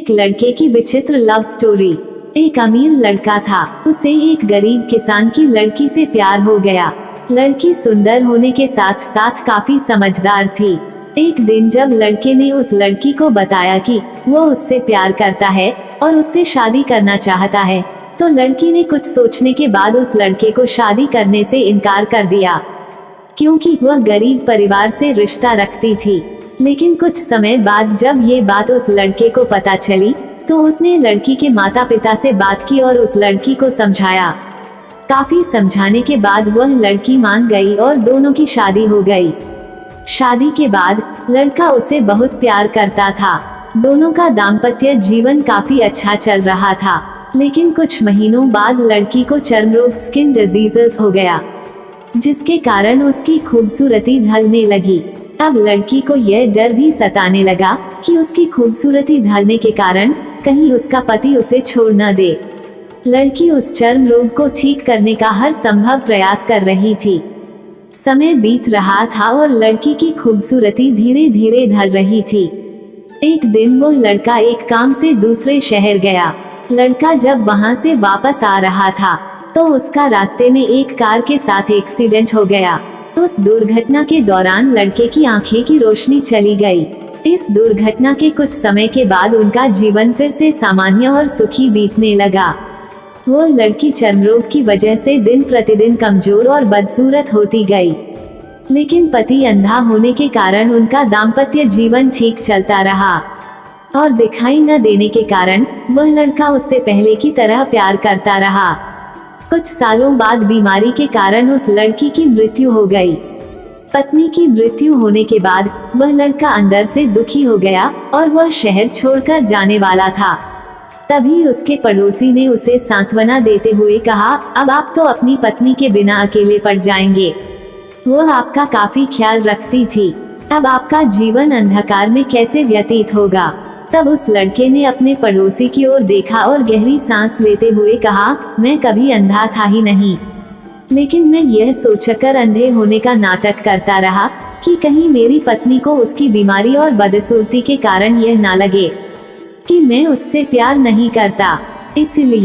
एक लड़के की विचित्र लव स्टोरी। एक अमीर लड़का था, उसे एक गरीब किसान की लड़की से प्यार हो गया। लड़की सुंदर होने के साथ साथ काफी समझदार थी। एक दिन जब लड़के ने उस लड़की को बताया कि वो उससे प्यार करता है और उससे शादी करना चाहता है, तो लड़की ने कुछ सोचने के बाद उस लड़के को शादी करने से इनकार कर दिया, क्योंकि वह गरीब परिवार से रिश्ता रखती थी। लेकिन कुछ समय बाद जब ये बात उस लड़के को पता चली, तो उसने लड़की के माता पिता से बात की और उस लड़की को समझाया। काफी समझाने के बाद वह लड़की मान गई और दोनों की शादी हो गई। शादी के बाद लड़का उसे बहुत प्यार करता था। दोनों का दाम्पत्य जीवन काफी अच्छा चल रहा था। लेकिन कुछ महीनों बाद लड़की को चर्म रोग स्किन डिजीजेस हो गया, जिसके कारण उसकी खूबसूरती ढलने लगी। अब लड़की को यह डर भी सताने लगा कि उसकी खूबसूरती ढलने के कारण कहीं उसका पति उसे छोड़ न दे। लड़की उस चर्म रोग को ठीक करने का हर संभव प्रयास कर रही थी। समय बीत रहा था और लड़की की खूबसूरती धीरे धीरे ढल रही थी। एक दिन वो लड़का एक काम से दूसरे शहर गया। लड़का जब वहां से वापस आ रहा था, तो उसका रास्ते में एक कार के साथ एक्सीडेंट हो गया। उस दुर्घटना के दौरान लड़के की आंखें की रोशनी चली गई। इस दुर्घटना के कुछ समय के बाद उनका जीवन फिर से सामान्य और सुखी बीतने लगा। वो लड़की चर्म रोग की वजह से दिन प्रतिदिन कमजोर और बदसूरत होती गई। लेकिन पति अंधा होने के कारण उनका दाम्पत्य जीवन ठीक चलता रहा और दिखाई न देने के कारण वह लड़का उससे पहले की तरह प्यार करता रहा। कुछ सालों बाद बीमारी के कारण उस लड़की की मृत्यु हो गई। पत्नी की मृत्यु होने के बाद वह लड़का अंदर से दुखी हो गया और वह शहर छोड़कर जाने वाला था। तभी उसके पड़ोसी ने उसे सांत्वना देते हुए कहा, अब आप तो अपनी पत्नी के बिना अकेले पड़ जाएंगे। वह आपका काफी ख्याल रखती थी। अब आपका जीवन अंधकार में कैसे व्यतीत होगा। तब उस लड़के ने अपने पड़ोसी की ओर देखा और गहरी सांस लेते हुए कहा, मैं कभी अंधा था ही नहीं, लेकिन मैं यह सोचकर अंधे होने का नाटक करता रहा कि कहीं मेरी पत्नी को उसकी बीमारी और बदसूरती के कारण यह ना लगे कि मैं उससे प्यार नहीं करता। इसलिए